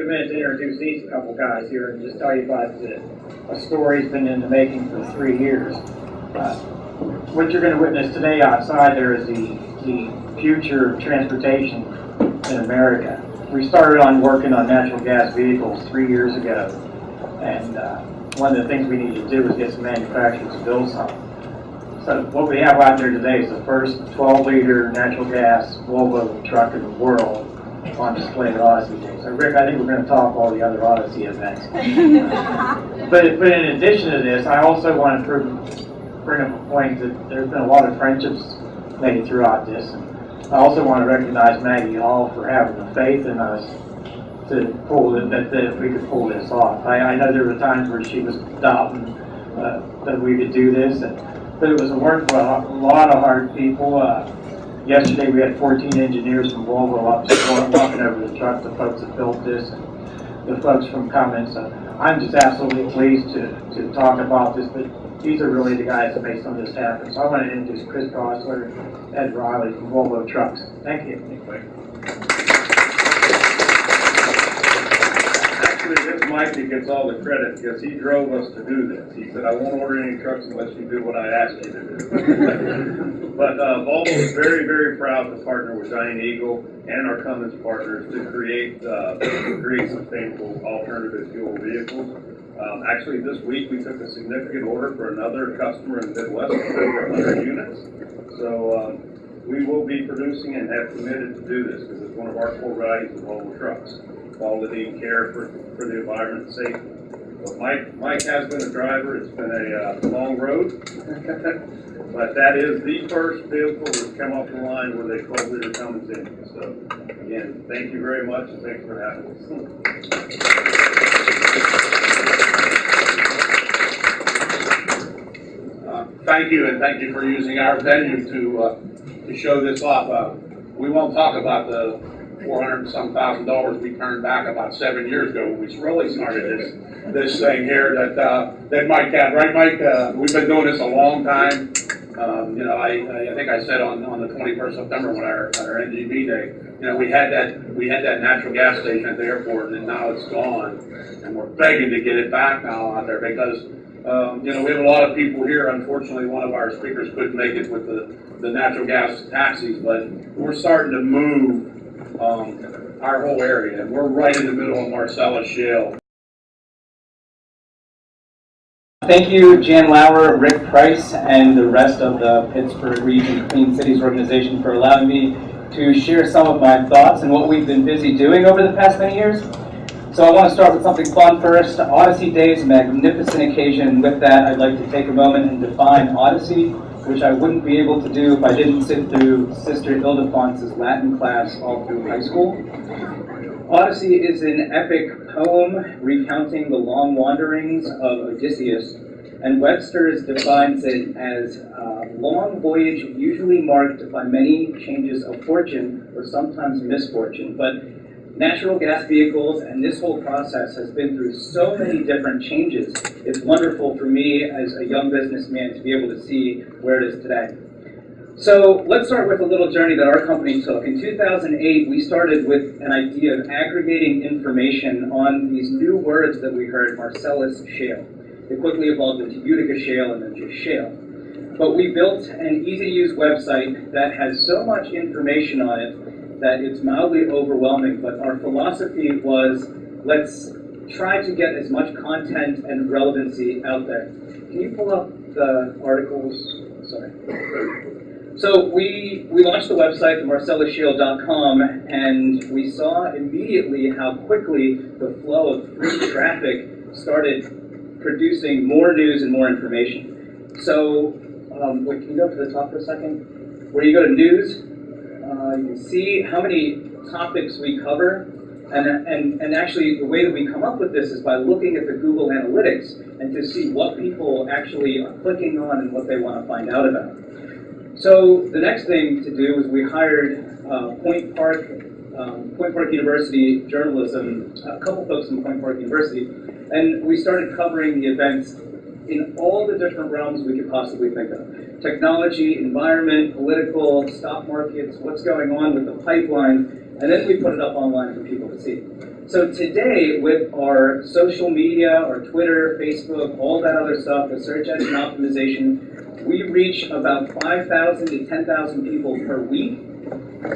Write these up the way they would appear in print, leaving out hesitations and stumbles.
a minute to introduce these couple guys here and just tell you about a story's been in the making for 3 years. What you're going to witness today outside there is the future of transportation in America. We started on working on natural gas vehicles 3 years ago, and one of the things we need to do is get some manufacturers to build something. So what we have out there today is the first 12-liter natural gas Volvo truck in the world on display at Odyssey Day. So Rick, I think we're going to talk all the other Odyssey events. But in addition to this, I also want to bring up a point that there's been a lot of friendships made throughout this. And I also want to recognize Maggie Hall for having the faith in us to pull it, that we could pull this off. I know there were times where she was doubting that we could do this, but it was a work for a lot of hard people. Yesterday we had 14 engineers from Volvo up walking over the truck, the folks that built this, and the folks from Cummins. So I'm just absolutely pleased to talk about this, but these are really the guys that made some of this happen. So I want to introduce Chris Gosler, Ed Riley from Volvo Trucks. Thank you. Actually, it's Mike that gets all the credit because he drove us to do this. He said, I won't order any trucks unless you do what I asked you to do. But Volvo is very, very proud to partner with Giant Eagle and our Cummins partners to create sustainable alternative fuel vehicles. Actually, this week we took a significant order for another customer in the Midwest for over 100 units. So we will be producing and have committed to do this because it's one of our core values of Volvo Trucks. Quality and care for the environment and safety. So Mike has been a driver. It's been a long road, but that is the first vehicle that's come off the line with a 12-liter Cummins engine. So again, thank you very much and thanks for having us. Thank you, and thank you for using our venue to show this off. We won't talk about the $400 and some thousand we turned back about 7 years ago when we really started this thing here that Mike had, right, Mike? We've been doing this a long time. I think I said on the 21st September when our NGB day, we had that natural gas station at the airport, and now it's gone, and we're begging to get it back now out there because we have a lot of people here. Unfortunately, one of our speakers couldn't make it with the natural gas taxis, but we're starting to move our whole area, and we're right in the middle of Marcellus Shale. Thank you, Jan Lauer, Rick Price, and the rest of the Pittsburgh Region Clean Cities organization for allowing me to share some of my thoughts and what we've been busy doing over the past many years. So I want to start with something fun first. Odyssey Day is a magnificent occasion, and with that I'd like to take a moment and define Odyssey, which I wouldn't be able to do if I didn't sit through Sister Ildefonse's Latin class all through high school. Odyssey is an epic poem recounting the long wanderings of Odysseus, and Webster defines it as a long voyage usually marked by many changes of fortune or sometimes misfortune. But natural gas vehicles and this whole process has been through so many different changes. It's wonderful for me as a young businessman to be able to see where it is today. So let's start with a little journey that our company took. In 2008, we started with an idea of aggregating information on these new words that we heard, Marcellus Shale. It quickly evolved into Utica Shale and then just shale. But we built an easy-to-use website that has so much information on it that it's mildly overwhelming, but our philosophy was, let's try to get as much content and relevancy out there. Can you pull up the articles? Sorry. So we launched the website, marcellusshale.com, and we saw immediately how quickly the flow of free traffic started producing more news and more information. So, wait, can you go to the top for a second? Where you go to news, you can see how many topics we cover, and actually the way that we come up with this is by looking at the Google Analytics and to see what people actually are clicking on and what they want to find out about. So the next thing to do is we hired Point Park University journalism, a couple folks from Point Park University, and we started covering the events in all the different realms we could possibly think of. Technology, environment, political, stock markets, what's going on with the pipeline, and then we put it up online for people to see. So today, with our social media, our Twitter, Facebook, all that other stuff, the search engine optimization, we reach about 5,000 to 10,000 people per week.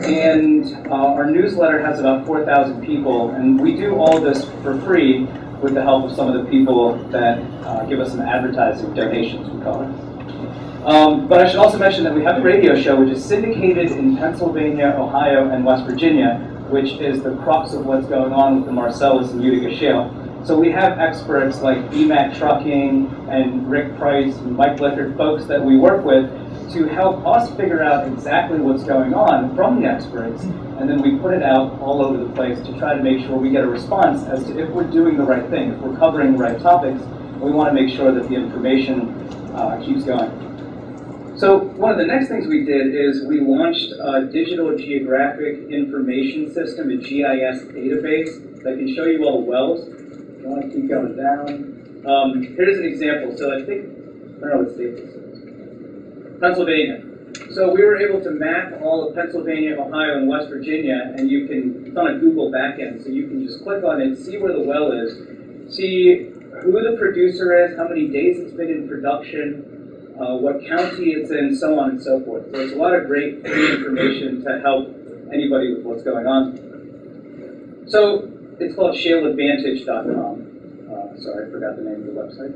And our newsletter has about 4,000 people, and we do all this for free with the help of some of the people that give us some advertising donations, we call it. But I should also mention that we have a radio show which is syndicated in Pennsylvania, Ohio, and West Virginia, which is the crux of what's going on with the Marcellus and Utica Shale. So we have experts like EMAC Trucking and Rick Price and Mike Blickert, folks that we work with, to help us figure out exactly what's going on from the experts, and then we put it out all over the place to try to make sure we get a response as to if we're doing the right thing, if we're covering the right topics. We want to make sure that the information keeps going. So one of the next things we did is we launched a digital geographic information system, a GIS database that can show you all the wells. If you want to keep going down. Here's an example. So I don't know what state this is. Pennsylvania. So we were able to map all of Pennsylvania, Ohio, and West Virginia, and it's on a Google backend, so you can just click on it, see where the well is, see who the producer is, how many days it's been in production, what county it's in, so on and so forth. So it's a lot of great free information to help anybody with what's going on. So it's called shaleadvantage.com. Sorry, I forgot the name of the website.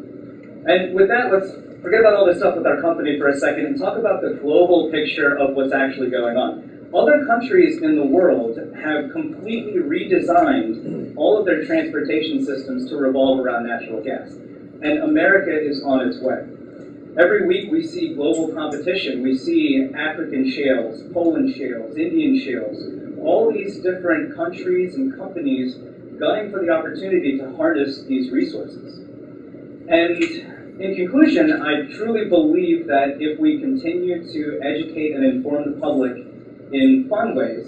And with that, let's forget about all this stuff with our company for a second and talk about the global picture of what's actually going on. Other countries in the world have completely redesigned all of their transportation systems to revolve around natural gas. And America is on its way. Every week we see global competition. We see African shales, Poland shales, Indian shales, all these different countries and companies gunning for the opportunity to harness these resources. And in conclusion, I truly believe that if we continue to educate and inform the public in fun ways,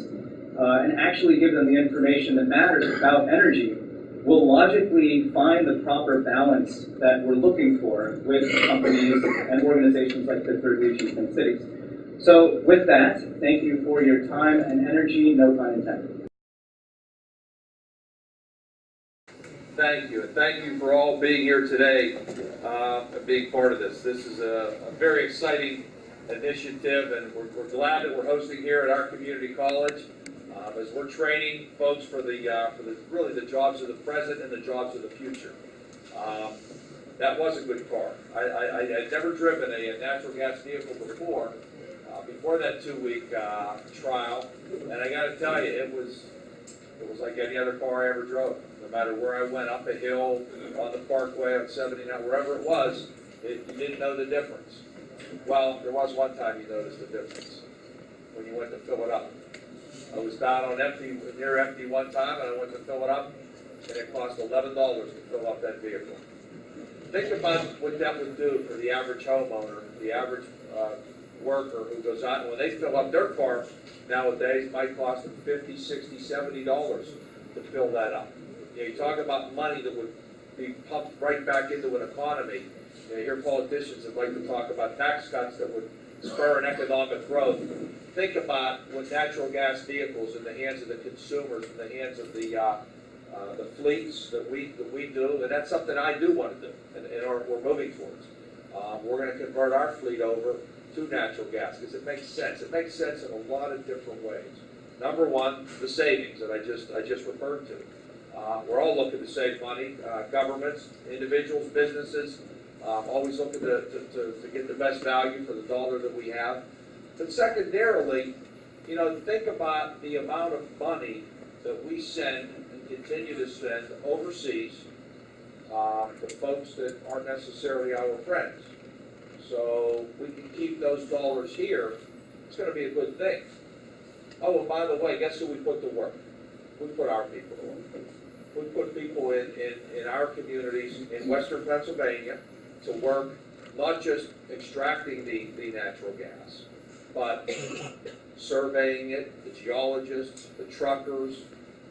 and actually give them the information that matters about energy, we'll logically find the proper balance that we're looking for with companies and organizations like the Third Region Twin Cities. So with that, thank you for your time and energy, no pun intended. Thank you, and thank you for all being here today, and being part of this. This is a very exciting initiative, and we're glad that we're hosting here at our community college, as we're training folks for really the jobs of the present and the jobs of the future. That was a good car. I'd never driven a natural gas vehicle before that 2-week trial, and I got to tell you, it was like any other car I ever drove. No matter where I went, up a hill, on the parkway, on 79, wherever it was, you didn't know the difference. Well, there was one time you noticed the difference, when you went to fill it up. I was down on near empty one time, and I went to fill it up, and it cost $11 to fill up that vehicle. Think about what that would do for the average homeowner, the average worker who goes out, and when they fill up their car nowadays, it might cost them $50, $60, $70 to fill that up. You talk about money that would be pumped right back into an economy. You hear politicians that like to talk about tax cuts that would spur an economic growth. Think about when natural gas vehicles in the hands of the consumers, in the hands of the fleets that we do, and that's something I do want to do, and we're moving towards. We're going to convert our fleet over to natural gas because it makes sense. It makes sense in a lot of different ways. Number one, the savings that I just referred to. We're all looking to save money. Governments, individuals, businesses, always looking to get the best value for the dollar that we have. But secondarily, think about the amount of money that we send and continue to send overseas to folks that aren't necessarily our friends. So we can keep those dollars here. It's going to be a good thing. Oh, and by the way, guess who we put to work? We put our people to work. We put people in our communities in western Pennsylvania to work, not just extracting the natural gas, but surveying it, the geologists, the truckers,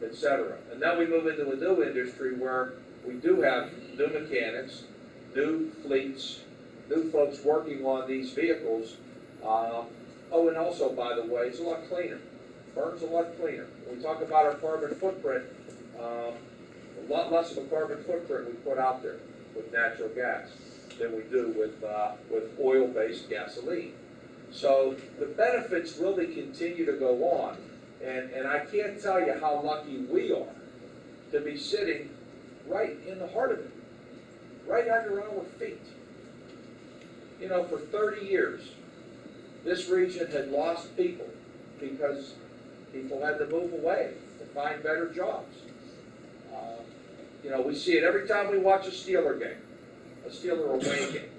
etc. And now we move into a new industry where we do have new mechanics, new fleets, new folks working on these vehicles. Oh, and also, by the way, it's a lot cleaner. burns a lot cleaner. When we talk about our carbon footprint, a lot less of a carbon footprint we put out there with natural gas than we do with oil-based gasoline. So the benefits really continue to go on, and I can't tell you how lucky we are to be sitting right in the heart of it, right under our feet. You know, for 30 years, this region had lost people because people had to move away to find better jobs. You know, we see it every time we watch a Steeler game, a Steeler away game.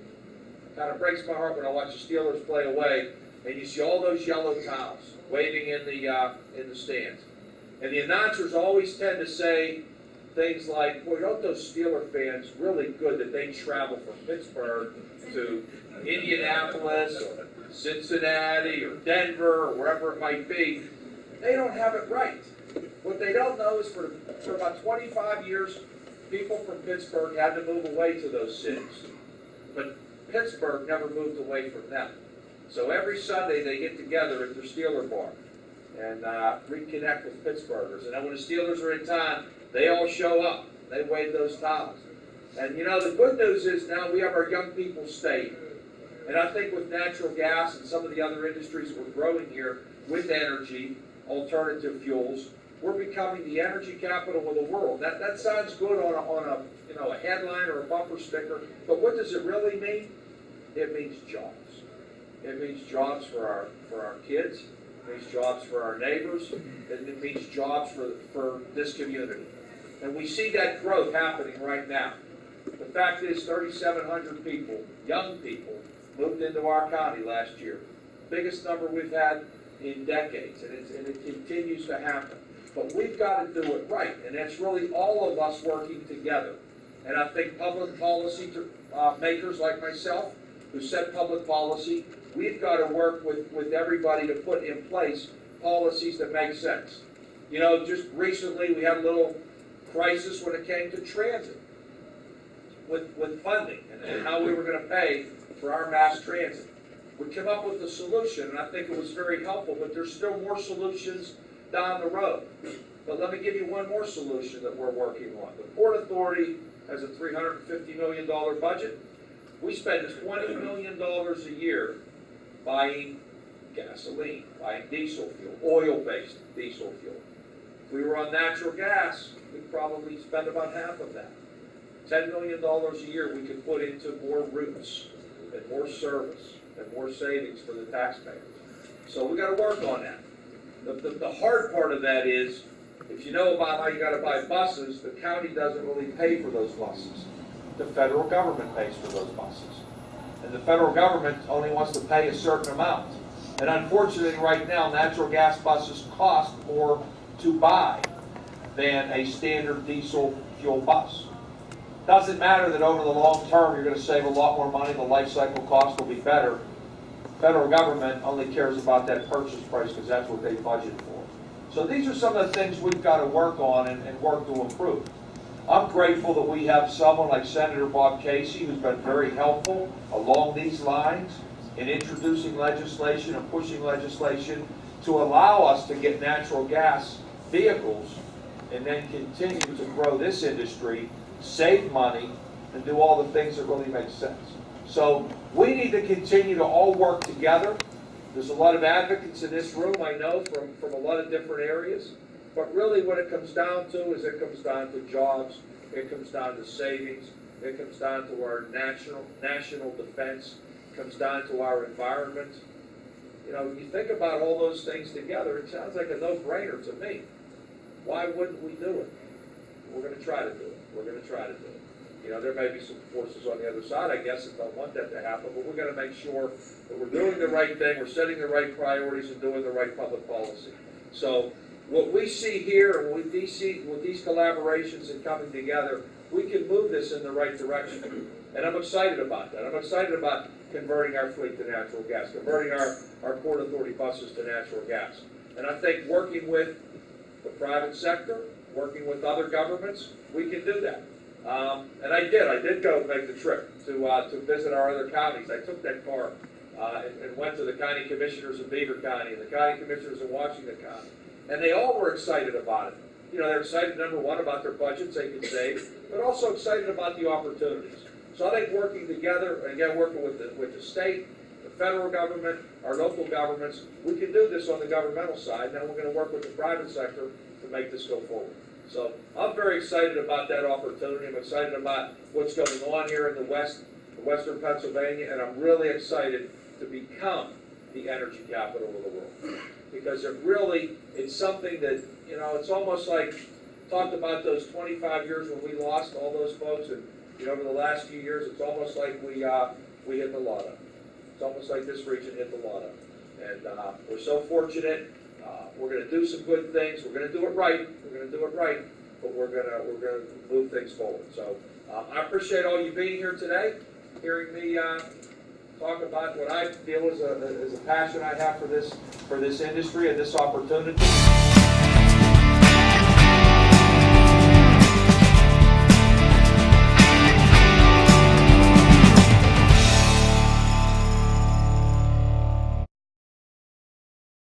It kind of breaks my heart when I watch the Steelers play away, and you see all those yellow towels waving in the stands. And the announcers always tend to say things like, "Boy, don't those Steeler fans really good that they travel from Pittsburgh to Indianapolis or Cincinnati or Denver or wherever it might be." They don't have it right. What they don't know is for about 25 years, people from Pittsburgh had to move away to those cities. But Pittsburgh never moved away from them. So every Sunday they get together at their Steeler bar and reconnect with Pittsburghers. And then when the Steelers are in town, they all show up. They wave those towels. And you know, the good news is now we have our young people staying. And I think with natural gas and some of the other industries that we're growing here with energy, alternative fuels, we're becoming the energy capital of the world. That sounds good on a headline or a bumper sticker, but what does it really mean? It means jobs. It means jobs for our kids. It means jobs for our neighbors. It means jobs for this community. And we see that growth happening right now. The fact is 3,700 people, young people, moved into our county last year. Biggest number we've had in decades, and it continues to happen. But we've got to do it right, and that's really all of us working together. And I think public policy makers like myself, who set public policy, we've got to work with everybody to put in place policies that make sense. You know, just recently we had a little crisis when it came to transit, with funding and how we were going to pay for our mass transit. We came up with a solution, and I think it was very helpful, but there's still more solutions down the road. But let me give you one more solution that we're working on. The Port Authority has a $350 million budget. We spend $20 million a year buying gasoline, buying diesel fuel, oil-based diesel fuel. If we were on natural gas, we'd probably spend about half of that. $10 million a year we could put into more routes and more service and more savings for the taxpayers. So we got to work on that. The hard part of that is, if you know about how you got to buy buses, the county doesn't really pay for those buses. The federal government pays for those buses. And the federal government only wants to pay a certain amount. And unfortunately right now, natural gas buses cost more to buy than a standard diesel fuel bus. Doesn't matter that over the long term you're going to save a lot more money, the life cycle cost will be better. Federal government only cares about that purchase price because that's what they budgeted for. So these are some of the things we've got to work on and work to improve. I'm grateful that we have someone like Senator Bob Casey, who's been very helpful along these lines in introducing legislation and pushing legislation to allow us to get natural gas vehicles and then continue to grow this industry, save money, and do all the things that really make sense. So we need to continue to all work together. There's a lot of advocates in this room, I know, from a lot of different areas. But really what it comes down to is it comes down to jobs, it comes down to savings, it comes down to our national defense, it comes down to our environment. You know, you think about all those things together, it sounds like a no-brainer to me. Why wouldn't we do it? We're going to try to do it. We're going to try to do it. You know, there may be some forces on the other side, I guess, that don't want that to happen, but we're going to make sure that we're doing the right thing, we're setting the right priorities, and doing the right public policy. So what we see here, and with these collaborations and coming together, we can move this in the right direction. And I'm excited about that. I'm excited about converting our fleet to natural gas, converting our Port Authority buses to natural gas. And I think working with the private sector, working with other governments, we can do that. And I did go make the trip to visit our other counties. I took that car and went to the county commissioners in Beaver County and the county commissioners in Washington County. And they all were excited about it. You know, they're excited, number one, about their budgets they can save, but also excited about the opportunities. So I think working together, again, working with the state, the federal government, our local governments, we can do this on the governmental side. Now we're going to work with the private sector to make this go forward. So I'm very excited about that opportunity. I'm excited about what's going on here in the Western Pennsylvania, and I'm really excited to become the energy capital of the world. Because it's something that, you know, it's almost like, talked about those 25 years when we lost all those folks, and, you know, over the last few years, it's almost like we hit the lotto. It's almost like this region hit the lotto. And we're so fortunate. We're going to do some good things. We're going to do it right. We're going to do it right, but we're going to move things forward. So I appreciate all you being here today, hearing me talk about what I feel is a passion I have for this industry and this opportunity.